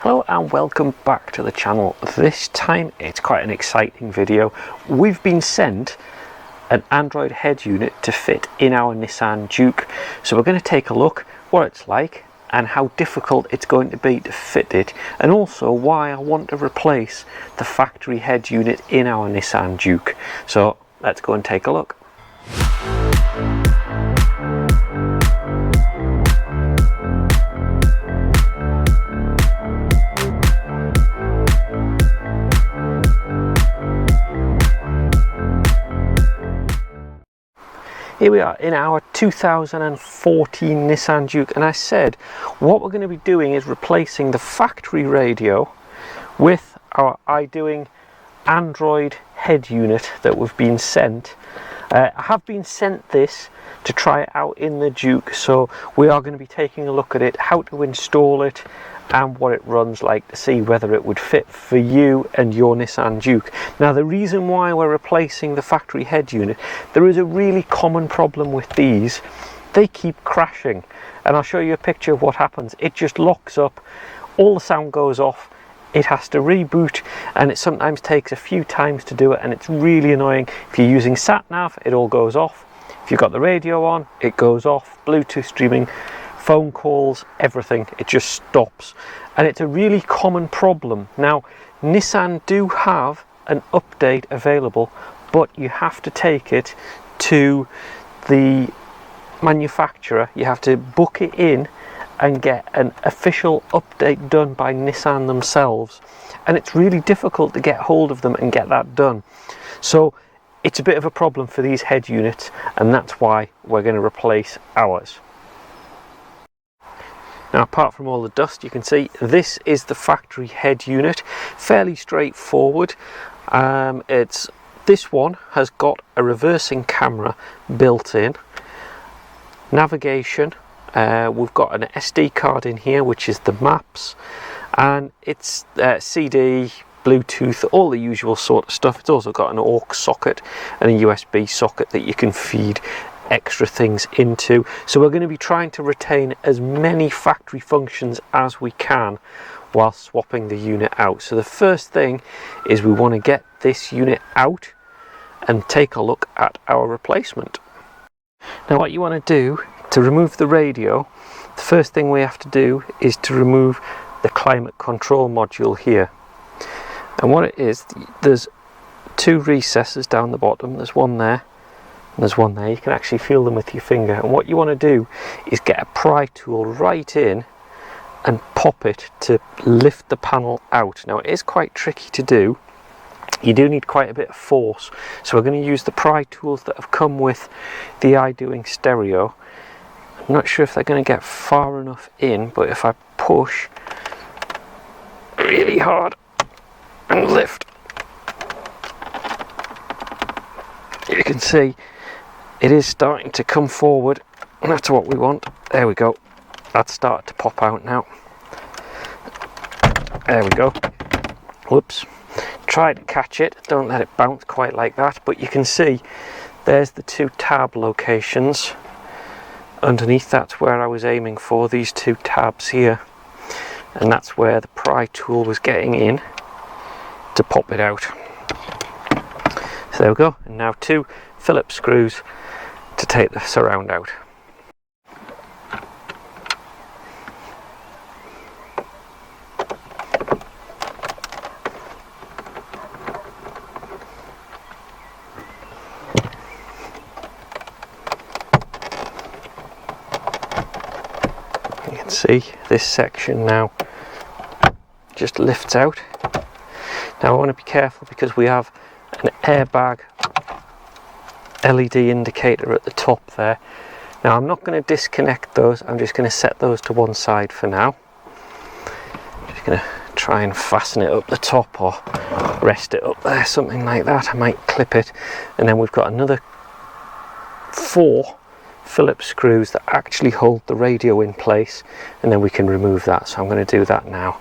Hello and welcome back to the channel. This time it's quite an exciting video. We've been sent an Android head unit to fit in our Nissan Juke. So we're going to take a look what it's like and how difficult it's going to be to fit it, and also why I want to replace the factory head unit in our Nissan Juke. So let's go and take a look. Here we are in our 2014 Nissan Juke, and I said what we're going to be doing is replacing the factory radio with our Idoing Android head unit that we've been sent. I have been sent this to try it out in the Juke, so we are going to be taking a look at it, how to install it and what it runs like, to see whether it would fit for you and your Nissan Juke. Now, the reason why we're replacing the factory head unit, there is a really common problem with these. They keep crashing, and I'll show you a picture of what happens. It just locks up, all the sound goes off, it has to reboot, and it sometimes takes a few times to do it, and it's really annoying. If you're using satnav, it all goes off. If you've got the radio on, it goes off. Bluetooth streaming, phone calls, everything, it just stops, and it's a really common problem. Now, Nissan do have an update available, but you have to take it to the manufacturer. You have to book it in and get an official update done by Nissan themselves, and it's really difficult to get hold of them and get that done. So it's a bit of a problem for these head units, and that's why we're going to replace ours. Now, apart from all the dust, you can see this is the factory head unit. Fairly straightforward. This one has got a reversing camera built in. Navigation, we've got an SD card in here, which is the maps, and it's CD, Bluetooth, all the usual sort of stuff. It's also got an aux socket and a USB socket that you can feed extra things into. So we're going to be trying to retain as many factory functions as we can while swapping the unit out. So the first thing is we want to get this unit out and take a look at our replacement. Now, what you want to do to remove the radio, the first thing we have to do is to remove the climate control module here. And what it is, there's two recesses down the bottom. There's one there, there's one there. You can actually feel them with your finger, and what you want to do is get a pry tool right in and pop it to lift the panel out. Now, it is quite tricky to do. You do need quite a bit of force, so we're going to use the pry tools that have come with the Idoing stereo. I'm not sure if they're going to get far enough in, but if I push really hard and lift, you can see it is starting to come forward, and that's what we want. There we go. That's started to pop out now. There we go. Whoops. Try to catch it. Don't let it bounce quite like that. But you can see there's the two tab locations. Underneath, that's where I was aiming for, these two tabs here. And that's where the pry tool was getting in to pop it out. So there we go. And now two Phillips screws to take the surround out. You can see this section now just lifts out. Now, I want to be careful because we have an airbag LED indicator at the top there. Now, I'm not going to disconnect those, I'm just going to set those to one side for now. Just going to try and fasten it up the top or rest it up there, something like that. I might clip it, and then we've got another 4 Phillips screws that actually hold the radio in place, and then we can remove that. So I'm going to do that now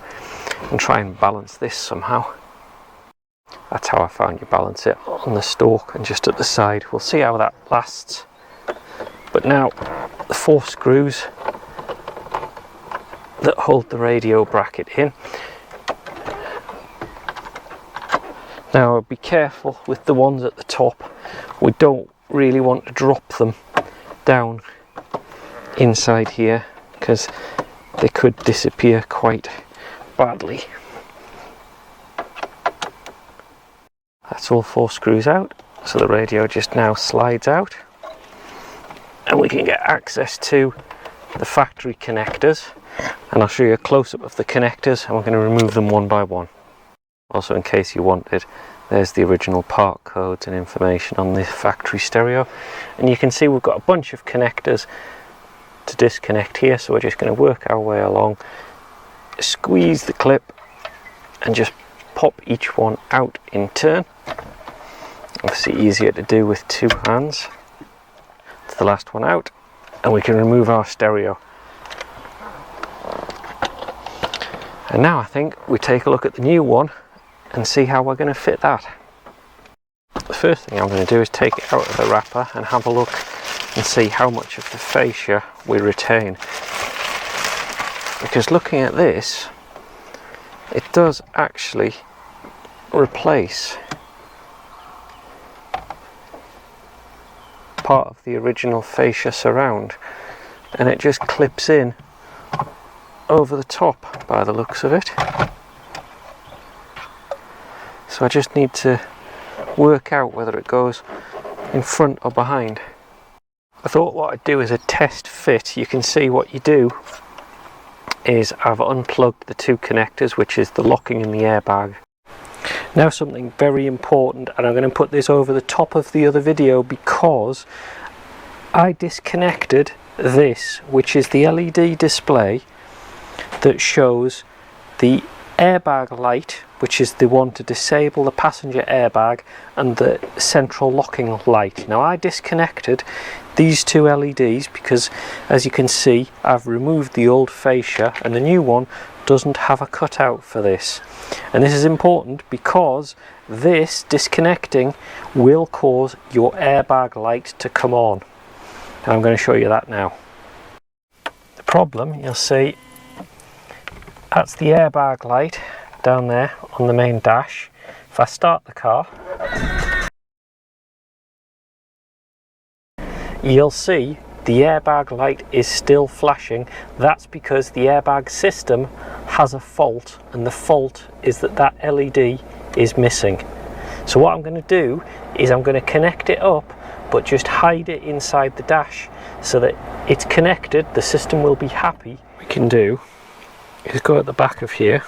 and try and balance this somehow. That's how I found you balance it, on the stalk and just at the side. We'll see how that lasts. But now the 4 screws that hold the radio bracket in Now be careful with the ones at the top. We don't really want to drop them down inside here because they could disappear quite badly. That's all 4 screws out, so the radio just now slides out and we can get access to the factory connectors, and I'll show you a close-up of the connectors and we're going to remove them one by one. Also, in case you wanted, there's the original part codes and information on the factory stereo, and you can see we've got a bunch of connectors to disconnect here, so we're just going to work our way along, squeeze the clip and just pop each one out in turn. Obviously easier to do with 2 hands. It's the last one out and we can remove our stereo. And now I think we take a look at the new one and see how we're going to fit that. The first thing I'm going to do is take it out of the wrapper and have a look and see how much of the fascia we retain. Because looking at this, it does actually replace part of the original fascia surround, and it just clips in over the top by the looks of it. So I just need to work out whether it goes in front or behind. I thought what I'd do is a test fit. You can see what you do is I've unplugged the 2 connectors, which is the locking and the airbag. Now something very important, and I'm going to put this over the top of the other video because I disconnected this, which is the LED display that shows the airbag light, which is the one to disable the passenger airbag, and the central locking light. Now I disconnected these 2 LEDs because, as you can see, I've removed the old fascia and the new one doesn't have a cutout for this. And this is important because this disconnecting will cause your airbag light to come on, and I'm going to show you that now. The problem, you'll see, that's the airbag light down there on the main dash. If I start the car, you'll see the airbag light is still flashing. That's because the airbag system has a fault, and the fault is that that LED is missing. So what I'm going to do is I'm going to connect it up, but just hide it inside the dash so that it's connected. The system will be happy. What we can do is go at the back of here,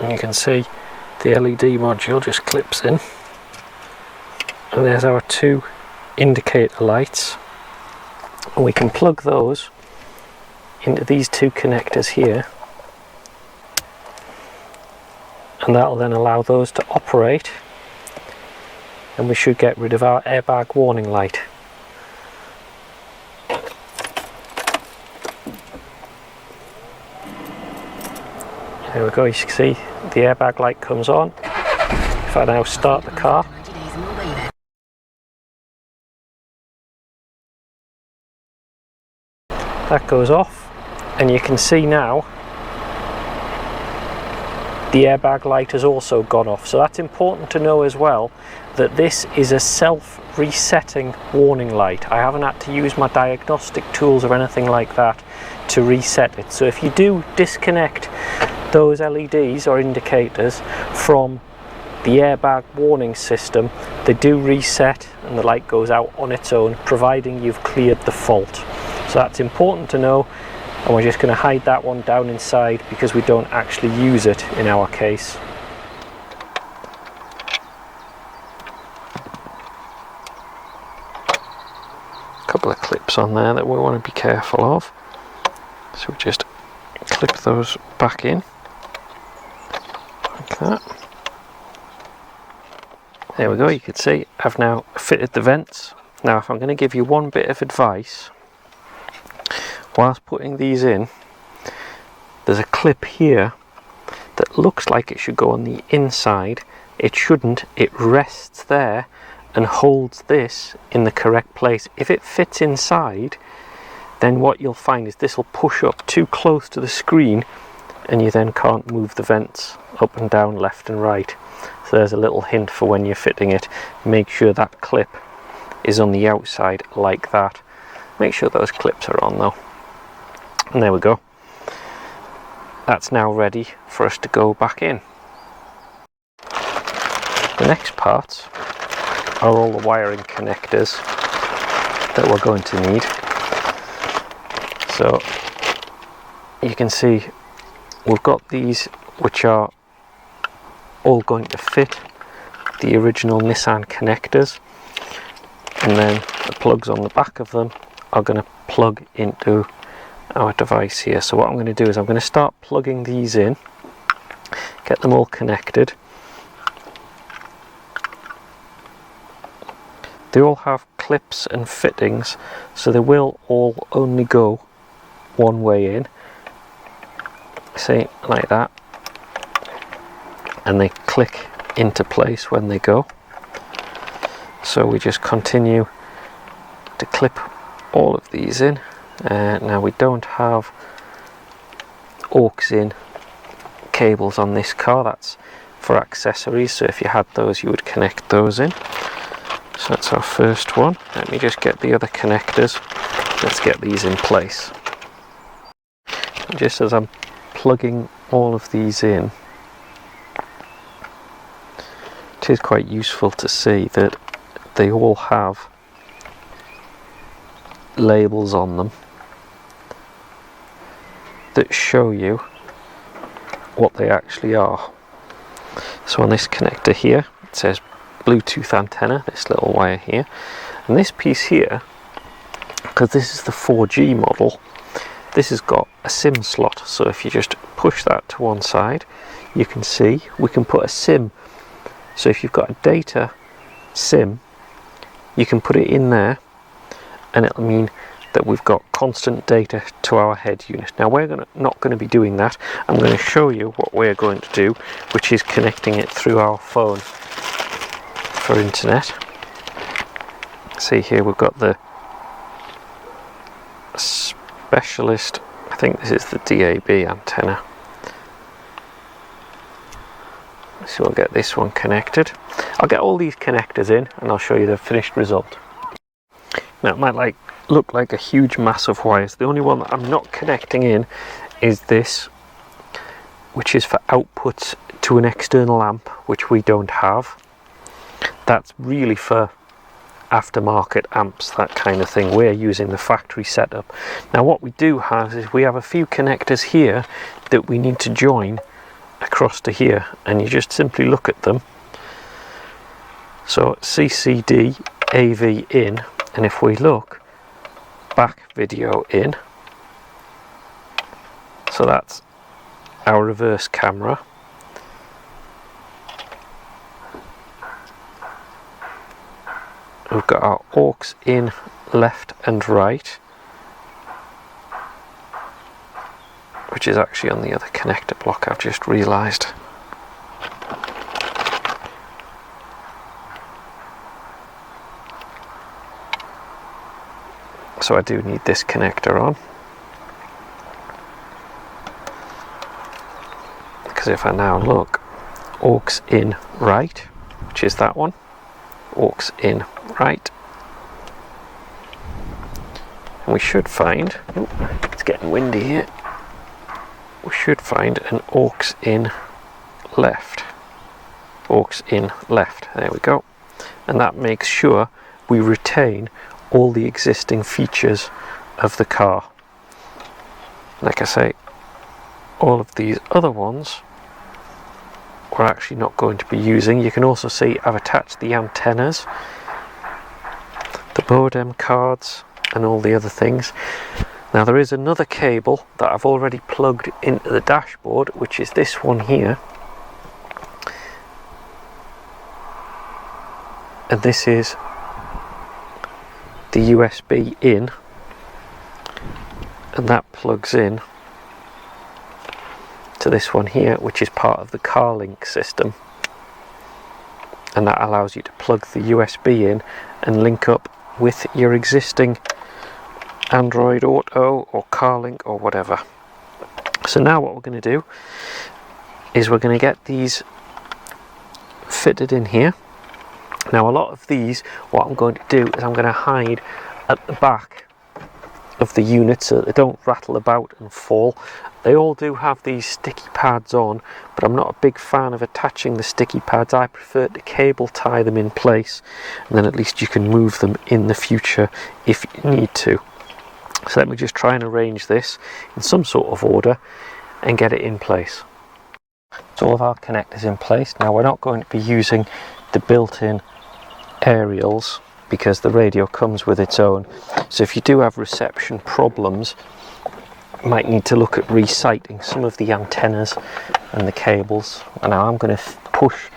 and you can see the LED module just clips in, and there's our 2 indicator lights, and we can plug those into these 2 connectors here, and that will then allow those to operate, and we should get rid of our airbag warning light. There we go, you can see the airbag light comes on. If I now start the car, that goes off, and you can see now the airbag light has also gone off. So that's important to know as well, that this is a self-resetting warning light. I haven't had to use my diagnostic tools or anything like that to reset it. So if you do disconnect those LEDs or indicators from the airbag warning system, they do reset and the light goes out on its own, providing you've cleared the fault. So that's important to know, and we're just going to hide that one down inside because we don't actually use it in our case. A couple of clips on there that we want to be careful of, so we just clip those back in like that. There we go, you can see I've now fitted the vents. Now if I'm going to give you one bit of advice whilst putting these in, there's a clip here that looks like it should go on the inside. It shouldn't. It rests there and holds this in the correct place. If it fits inside, then what you'll find is this will push up too close to the screen and you then can't move the vents up and down, left and right. So there's a little hint for when you're fitting it. Make sure that clip is on the outside like that. Make sure those clips are on though. And there we go. That's now ready for us to go back in. The next parts are all the wiring connectors that we're going to need. So you can see we've got these which are all going to fit the original Nissan connectors, and then the plugs on the back of them are going to plug into our device here. So what I'm going to do is I'm going to start plugging these in, get them all connected. They all have clips and fittings, so they will all only go one way in, see, like that, and they click into place when they go. So we just continue to clip all of these in. Now we don't have aux in cables on this car, that's for accessories, so if you had those you would connect those in. So that's our first one. Let me just get the other connectors. Let's get these in place. And just as I'm plugging all of these in, it is quite useful to see that they all have labels on them that show you what they actually are. So on this connector here, it says Bluetooth antenna, this little wire here, and this piece here, because this is the 4G model, this has got a SIM slot. So if you just push that to one side, you can see we can put a SIM. So if you've got a data SIM, you can put it in there, and it'll mean that we've got constant data to our head unit. Now we're not going to be doing that. I'm going to show you what we're going to do, which is connecting it through our phone for internet. See here we've got the specialist, I think this is the DAB antenna. So we'll get this one connected. I'll get all these connectors in and I'll show you the finished result. Now it might look like a huge mass of wires. The only one that I'm not connecting in is this, which is for outputs to an external amp, which we don't have. That's really for aftermarket amps, that kind of thing. We're using the factory setup. Now what we do have is we have a few connectors here that we need to join across to here, and you just simply look at them. So CCD AV in, and if we look, back video in, so that's our reverse camera. We've got our aux in left and right, which is actually on the other connector block, I've just realised. So I do need this connector on, because if I now look, aux in right, which is that one, aux in right, and we should find, it's getting windy here, we should find an aux in left, there we go, and that makes sure we retain all the existing features of the car. Like I say, all of these other ones we're actually not going to be using. You can also see I've attached the antennas, the modem cards, and all the other things. Now there is another cable that I've already plugged into the dashboard, which is this one here, and this is the USB in, and that plugs in to this one here, which is part of the CarLink system, and that allows you to plug the USB in and link up with your existing Android Auto or CarLink or whatever. So now what we're going to do is we're going to get these fitted in here. Now a lot of these, what I'm going to do is I'm going to hide at the back of the unit so that they don't rattle about and fall. They all do have these sticky pads on, but I'm not a big fan of attaching the sticky pads. I prefer to cable tie them in place, and then at least you can move them in the future if you need to. So let me just try and arrange this in some sort of order and get it in place. So all of our connectors in place. Now we're not going to be using the built-in aerials because the radio comes with its own. So if you do have reception problems, you might need to look at resighting some of the antennas and the cables. And now I'm going to push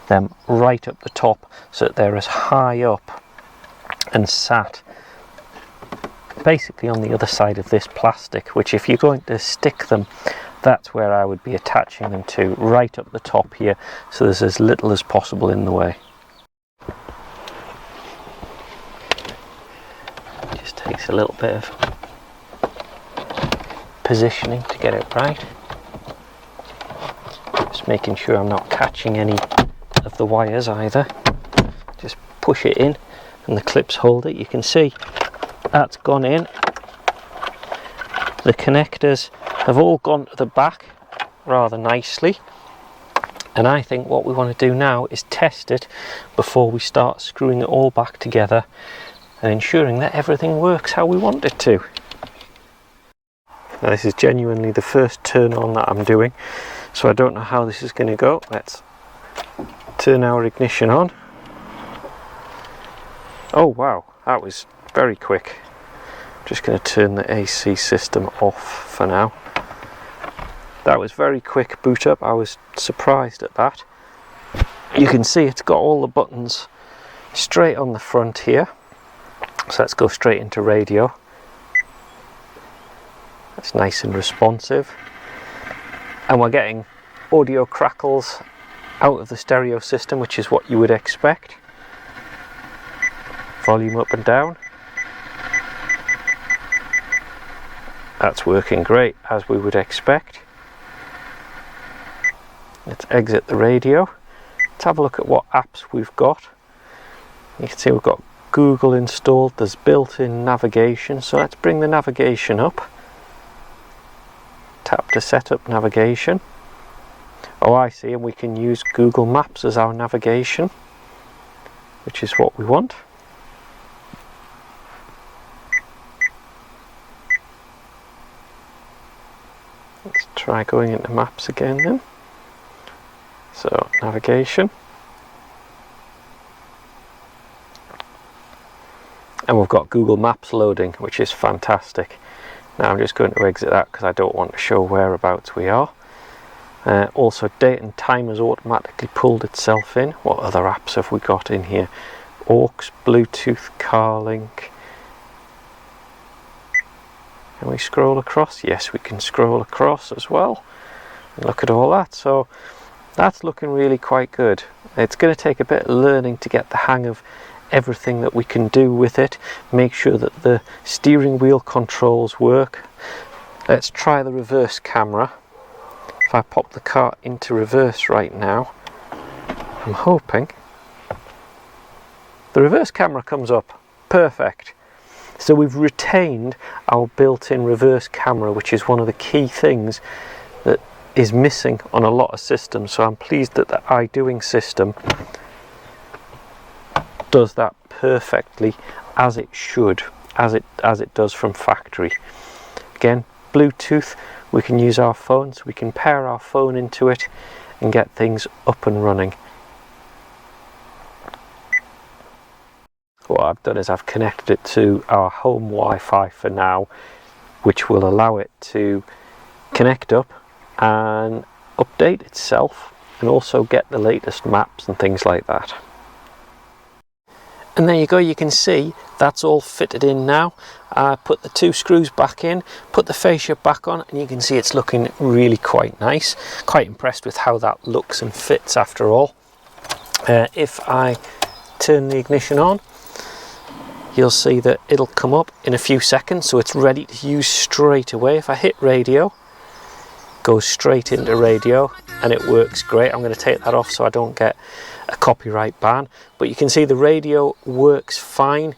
them right up the top so that they're as high up and sat basically on the other side of this plastic, which if you're going to stick them, that's where I would be attaching them to, right up the top here, so there's as little as possible in the way. Just takes a little bit of positioning to get it right. Just making sure I'm not catching any of the wires either. Just push it in and the clips hold it. You can see that's gone in. The connectors have all gone to the back rather nicely, and I think what we want to do now is test it before we start screwing it all back together and ensuring that everything works how we want it to. Now this is genuinely the first turn on that I'm doing, so I don't know how this is going to go. Let's turn our ignition on. Oh wow, that was very quick. Just going to turn the AC system off for now. That was very quick boot up. I was surprised at that. You can see it's got all the buttons straight on the front here. So let's go straight into radio. That's nice and responsive. And we're getting audio crackles out of the stereo system, which is what you would expect. Volume up and down. That's working great, as we would expect. Let's exit the radio. Let's have a look at what apps we've got. You can see we've got Google installed. There's built-in navigation, so let's bring the navigation up. Tap to set up navigation. Oh, I see, and we can use Google Maps as our navigation, which is what we want. Let's try going into maps again then. So, navigation. And we've got Google Maps loading, which is fantastic. Now I'm just going to exit that because I don't want to show whereabouts we are. Also, date and time has automatically pulled itself in. What other apps have we got in here? Aux, Bluetooth, CarLink. Can we scroll across? Yes, we can scroll across as well. And look at all that. So that's looking really quite good. It's going to take a bit of learning to get the hang of everything that we can do with it. Make sure that the steering wheel controls work. Let's try the reverse camera. If I pop the car into reverse right now, I'm hoping the reverse camera comes up. Perfect. So we've retained our built-in reverse camera, which is one of the key things that is missing on a lot of systems. So I'm pleased that the Idoing system does that perfectly as it should, as it does from factory. Again, Bluetooth, we can use our phone, so we can pair our phone into it and get things up and running. What I've done is I've connected it to our home Wi-Fi for now, which will allow it to connect up and update itself and also get the latest maps and things like that. And there you go, you can see that's all fitted in now. I put the 2 screws back in, put the fascia back on, and you can see it's looking really quite nice. Quite impressed with how that looks and fits after all. If I turn the ignition on, you'll see that it'll come up in a few seconds, so it's ready to use straight away. If I hit radio, goes straight into radio and it works great. I'm going to take that off so I don't get a copyright ban, but you can see the radio works fine.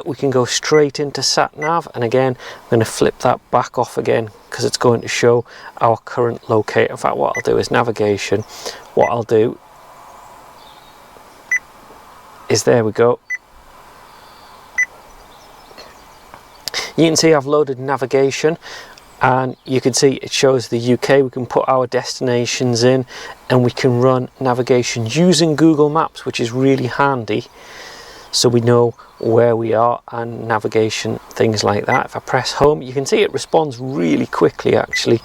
We can go straight into satnav, and again I'm going to flip that back off again because it's going to show our current locator. In fact, what I'll do is navigation. What I'll do is, there we go. You can see I've loaded navigation, and you can see it shows the UK. We can put our destinations in and we can run navigation using Google Maps, which is really handy, so we know where we are, and navigation, things like that. If I press home, you can see it responds really quickly actually.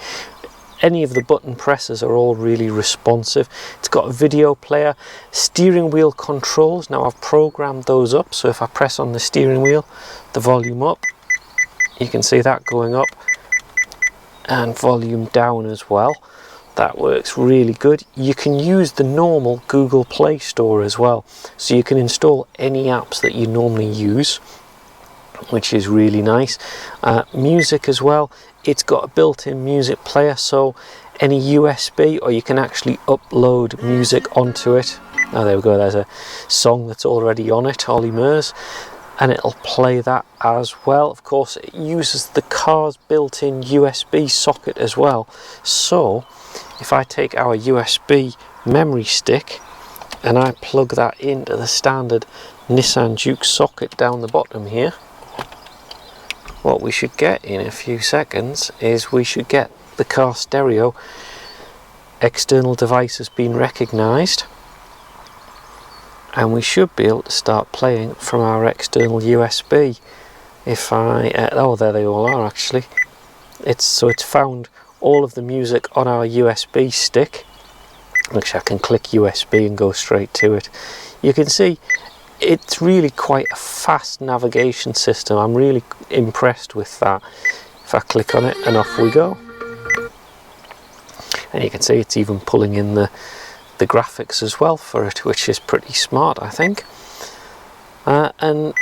Any of the button presses are all really responsive. It's got a video player, steering wheel controls. Now I've programmed those up, so if I press on the steering wheel, the volume up, you can see that going up, and volume down as well. That works really good. You can use the normal Google Play Store as well, so you can install any apps that you normally use, which is really nice. Music as well, it's got a built-in music player, so any USB, or you can actually upload music onto it. Oh, there we go, there's a song that's already on it, Ollie Murs, and it'll play that as well. Of course, it uses the car's built-in USB socket as well. So if I take our USB memory stick and I plug that into the standard Nissan Juke socket down the bottom here, what we should get in a few seconds is we should get the car stereo external device has been recognized, and we should be able to start playing from our external USB. If I oh, there they all are actually. It's found all of the music on our USB stick. Actually, I can click USB and go straight to it. You can see it's really quite a fast navigation system. I'm really impressed with that. If I click on it, and off we go. And you can see it's even pulling in the graphics as well for it, which is pretty smart, I think. And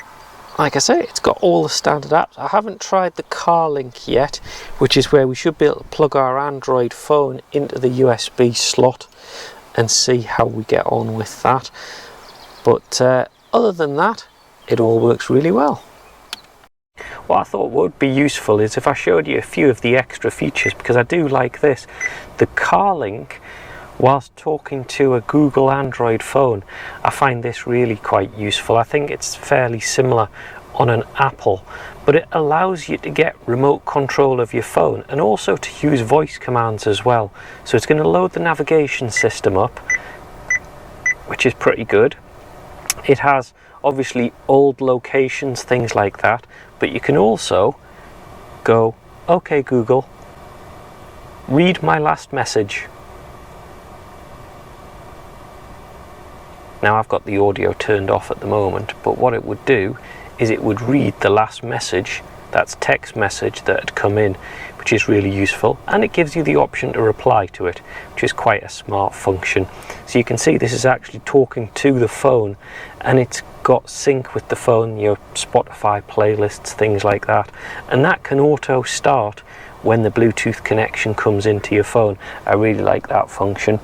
like I say, it's got all the standard apps. I haven't tried the CarLink yet, which is where we should be able to plug our Android phone into the USB slot and see how we get on with that. But other than that, it all works really well. What I thought would be useful is if I showed you a few of the extra features, because I do like this. The CarLink, whilst talking to a Google Android phone, I find this really quite useful. I think it's fairly similar on an Apple, but it allows you to get remote control of your phone and also to use voice commands as well. So it's going to load the navigation system up, which is pretty good. It has obviously old locations, things like that, but you can also go, okay Google, read my last message. Now I've got the audio turned off at the moment, but what it would do is it would read the last message, that's text message that had come in, which is really useful, and it gives you the option to reply to it, which is quite a smart function. So you can see this is actually talking to the phone, and it's got sync with the phone, your Spotify playlists, things like that, and that can auto start when the Bluetooth connection comes into your phone. I really like that function.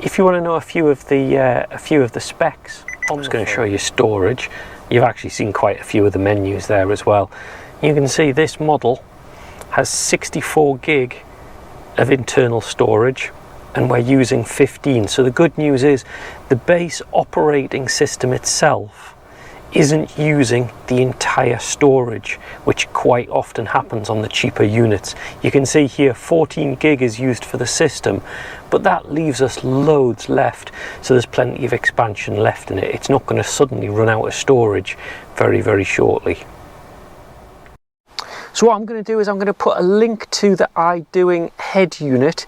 If you want to know a few of the specs, I'm just going to show you storage. You've actually seen quite a few of the menus there as well. You can see this model has 64 gig of internal storage, and we're using 15. So the good news is the base operating system itself isn't using the entire storage, which quite often happens on the cheaper units. You can see here 14 gig is used for the system, but that leaves us loads left, so there's plenty of expansion left in it. It's not going to suddenly run out of storage very, very shortly. So what I'm going to do is I'm going to put a link to the Idoing head unit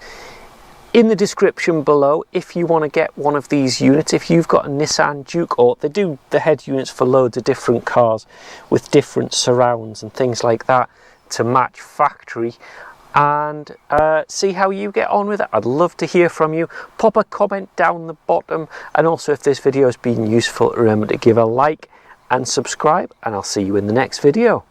in the description below if you want to get one of these units. If you've got a Nissan Juke, or they do the head units for loads of different cars with different surrounds and things like that to match factory, and see how you get on with it. I'd love to hear from you. Pop a comment down the bottom, and also if this video has been useful, remember to give a like and subscribe, and I'll see you in the next video.